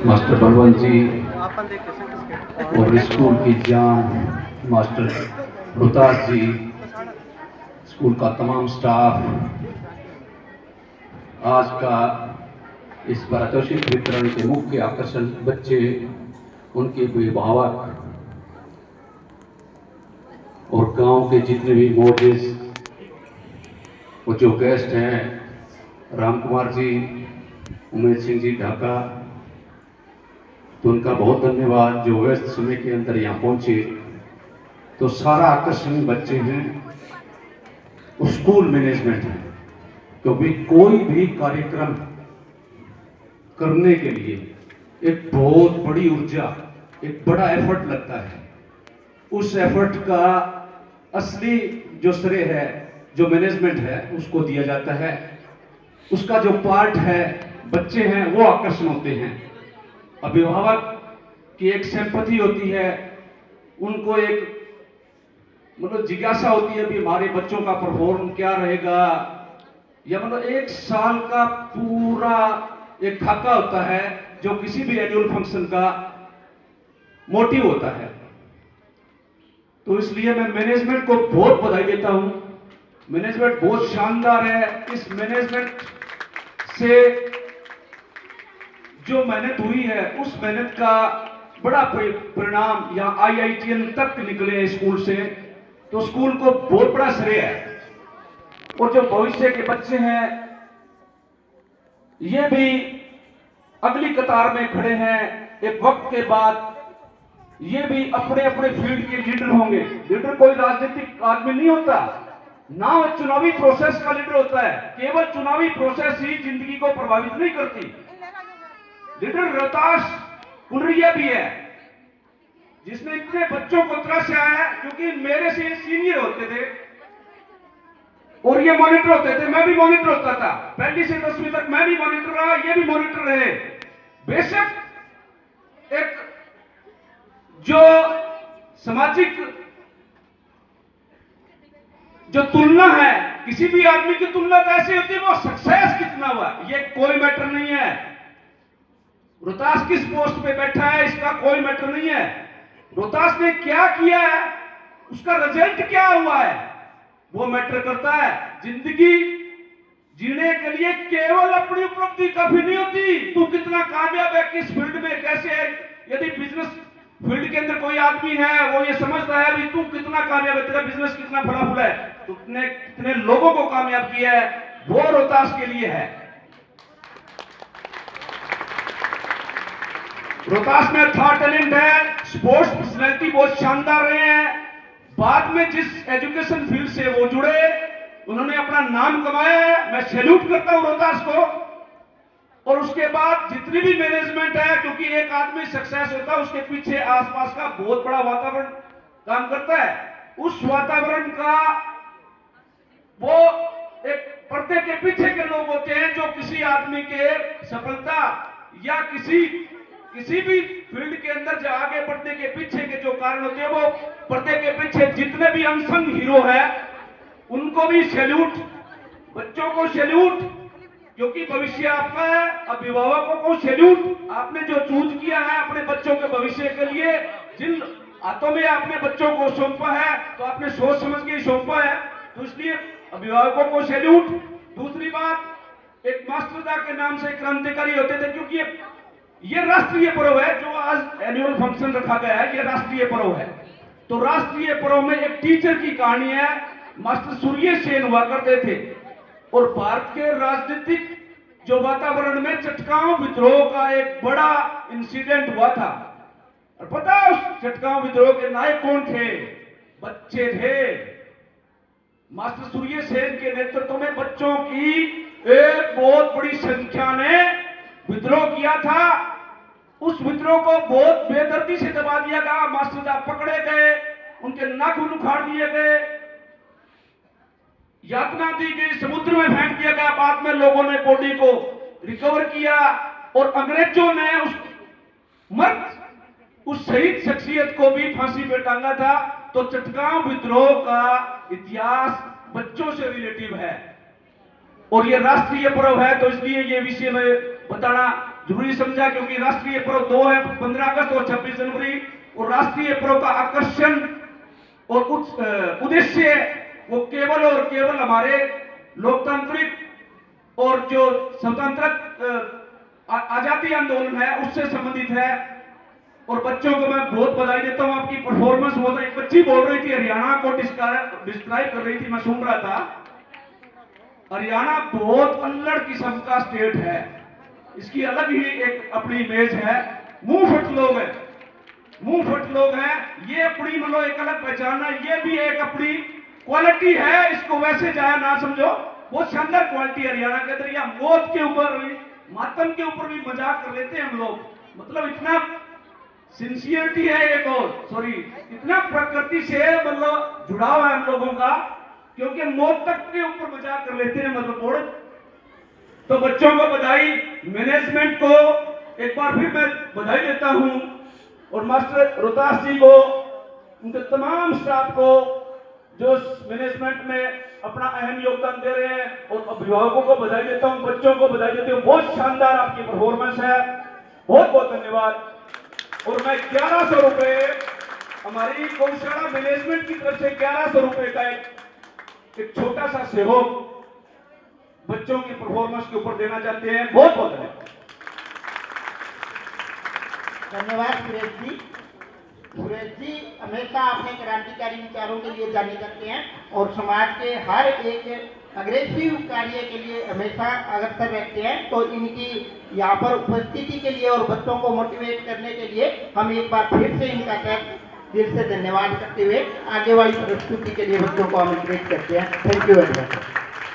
Master Balwant जी और school की जान मास्टर रोहतास जी, स्कूल का तमाम स्टाफ, आज का इस पारितोषिक वितरण के मुख्य आकर्षण बच्चे, उनके अभिभावक और गांव के जितने भी मौजूद और जो गेस्ट हैं, राम कुमार जी, उमेश सिंह जी ढाका, तो उनका बहुत धन्यवाद जो व्यस्त समय के अंदर यहाँ पहुंचे। तो सारा आकर्षण बच्चे हैं, स्कूल मैनेजमेंट है, क्योंकि कोई भी कार्यक्रम करने के लिए एक बहुत बड़ी ऊर्जा, एक बड़ा एफर्ट लगता है। उस एफर्ट का असली जो श्रेय है, जो मैनेजमेंट है, उसको दिया जाता है। उसका जो पार्ट है, बच्चे हैं, वो आकर्षण होते हैं। अभिभावक की एक सिंपैथी होती है, उनको एक मतलब जिज्ञासा होती है कि हमारे बच्चों का परफॉर्म क्या रहेगा, या मतलब एक साल का पूरा एक खाका होता है जो किसी भी एनुअल फंक्शन का मोटिव होता है। तो इसलिए मैं मैनेजमेंट को बहुत बधाई देता हूं। मैनेजमेंट बहुत शानदार है। इस मैनेजमेंट से जो मेहनत हुई है, उस मेहनत का बड़ा परिणाम या IITN तक निकले स्कूल से, तो स्कूल को बहुत बड़ा श्रेय है। और जो भविष्य के बच्चे हैं, ये भी अगली कतार में खड़े हैं। एक वक्त के बाद ये भी अपने अपने फील्ड के लीडर होंगे। लीडर कोई राजनीतिक आदमी नहीं होता, ना वो चुनावी प्रोसेस का लीडर होता है। केवल चुनावी प्रोसेस ही जिंदगी को प्रभावित नहीं करती। लीडर रोहतास कुनरिया भी है, जिसने इतने बच्चों को तरह से आया, क्योंकि मेरे से सीनियर होते थे और ये मॉनिटर होते थे। मैं भी मॉनिटर होता था, पहली से 10वीं तक मैं भी मॉनिटर रहा, ये भी मॉनिटर रहे। बेशक एक जो सामाजिक जो तुलना है, किसी भी आदमी की तुलना तो ऐसी होती है, वो सक्सेस कितना हुआ, ये कोई मैटर नहीं है। रोहतास किस पोस्ट पे बैठा है, इसका कोई मैटर नहीं है। रोहतास ने क्या किया है, उसका रिजल्ट क्या हुआ है, वो मैटर करता है। जिंदगी जीने के लिए केवल अपनी उपलब्धि काफी नहीं होती। तू कितना कामयाब है, किस फील्ड में, कैसे है। यदि बिजनेस फील्ड के अंदर कोई आदमी है, वो ये समझता है भी तू कितना कामयाब है, तेरा बिजनेस कितना फला फूला है, तुमने कितने लोगों को कामयाब किया है, वो रोहतास के लिए है। रोहतास में था टैलेंट है, स्पोर्ट्स पर्सनैलिटी बहुत शानदार रहे हैं। बाद में जिस एजुकेशन फील्ड से वो जुड़े, उन्होंने अपना नाम कमाया है। मैं सैल्यूट करता हूं रोहतास को। और उसके बाद जितनी भी मैनेजमेंट है, क्योंकि एक आदमी सक्सेस होता है, उसके पीछे आसपास का बहुत बड़ा वातावरण काम करता है। उस वातावरण का वो एक पर्दे के पीछे के लोग होते हैं, जो किसी आदमी के सफलता या किसी भी फील्ड के अंदर जो आगे बढ़ने के पीछे के जो कारण होते हैं, वो पर्दे के पीछे जितने भी अनसंग हीरो है, उनको भी सैल्यूट, बच्चों को सैल्यूट, क्योंकि भविष्य आपका है। अभिभावकों को सैल्यूट, आपने जो चूज किया है अपने बच्चों के भविष्य के लिए, जिन हाथों में आपने बच्चों को सौंपा है, तो आपने सोच समझ के सौंपा है, तो इसलिए अभिभावकों को सैल्यूट। दूसरी बात, एक मास्टरदा के नाम से क्रांतिकारी होते थे, क्योंकि ये राष्ट्रीय पर्व है। जो आज एनुअल फंक्शन रखा गया है, ये राष्ट्रीय पर्व है। तो राष्ट्रीय पर्व में एक टीचर की कहानी है। मास्टर सूर्य सेन हुआ करते थे, और भारत के राजनीतिक जो वातावरण में चटगांव विद्रोह का एक बड़ा इंसिडेंट हुआ था। और पता है उस चटगांव विद्रोह के नायक कौन थे? बच्चे थे। मास्टर सूर्य सेन के नेतृत्व में बच्चों की एक बहुत बड़ी संख्या ने विद्रोह किया था। उस विद्रोह को बहुत बेदर्दी से दबा दिया गया। मास्टरदा पकड़े गए, उनके नाखून उखाड़ दिए गए, यातना दी गई, समुद्र में फेंक दिया गया। बाद में लोगों ने बॉडी को रिकवर किया, और अंग्रेजों ने उस शहीद शख्सियत को भी फांसी पे टांगा था। तो चटगांव विद्रोह का इतिहास बच्चों से रिलेटिव है, और ये राष्ट्रीय पर्व है, तो इसलिए ये विषय में बताना जरूरी समझा, क्योंकि राष्ट्रीय पर्व दो है, 15 अगस्त और 26 जनवरी। और राष्ट्रीय पर्व का आकर्षण और उद्देश्य वो केवल और केवल हमारे लोकतांत्रिक और जो स्वतंत्रता आजादी आंदोलन है उससे संबंधित है। और बच्चों को मैं बहुत बधाई देता हूं, आपकी परफॉर्मेंस बहुत है। एक बच्ची बोल रही थी, हरियाणा को डिस्क्राइब कर रही थी, मैं सुन रहा था। हरियाणा बहुत अल्लड़ किस्म का स्टेट है, इसकी अलग ही एक अपनी इमेज है। मुंह फट लोग हैं, मुंह फट लोग हैं, ये अपनी मतलब एक अलग पहचान है, ये भी एक अपनी क्वालिटी है, इसको वैसे जाया ना समझो। बहुत शानदार क्वालिटी हरियाणा के अंदर। या मौत के ऊपर भी, मातम के ऊपर भी मजाक कर लेते हैं हम लोग, मतलब इतना सिंसियरिटी है एक, और सॉरी इतना प्रकृति से मतलब जुड़ाव है हम लोगों का, क्योंकि मौत तक के ऊपर मजाक कर लेते हैं मतलब। तो बच्चों को बधाई, मैनेजमेंट को एक बार फिर मैं बधाई देता हूं, और मास्टर रोहतास जी को, उनके तमाम स्टाफ को जो मैनेजमेंट में अपना अहम योगदान दे रहे हैं, और अभिभावकों को बधाई देता हूं, बच्चों को बधाई देता हूं। बहुत शानदार आपकी परफॉर्मेंस है, बहुत बहुत धन्यवाद। और मैं 1100 रुपए हमारी गौशाला मैनेजमेंट की तरफ से 1100 रुपए का एक छोटा सा सहयोग बच्चों की परफॉर्मेंस के ऊपर देना चाहते हैं। बहुत बहुत धन्यवाद सुरेश जी। सुरेश जी हमेशा अपने क्रांतिकारी विचारों के लिए जाने जाते हैं और समाज के हर एक अग्रेसिव कार्य के लिए हमेशा अग्रसर रहते हैं। तो इनकी यहाँ पर उपस्थिति के लिए और बच्चों को मोटिवेट करने के लिए हम एक बार फिर से इनका दिल से धन्यवाद करते हुए आगे वाली प्रस्तुति के लिए बच्चों को हम इंकरेज करते हैं। Thank you very much.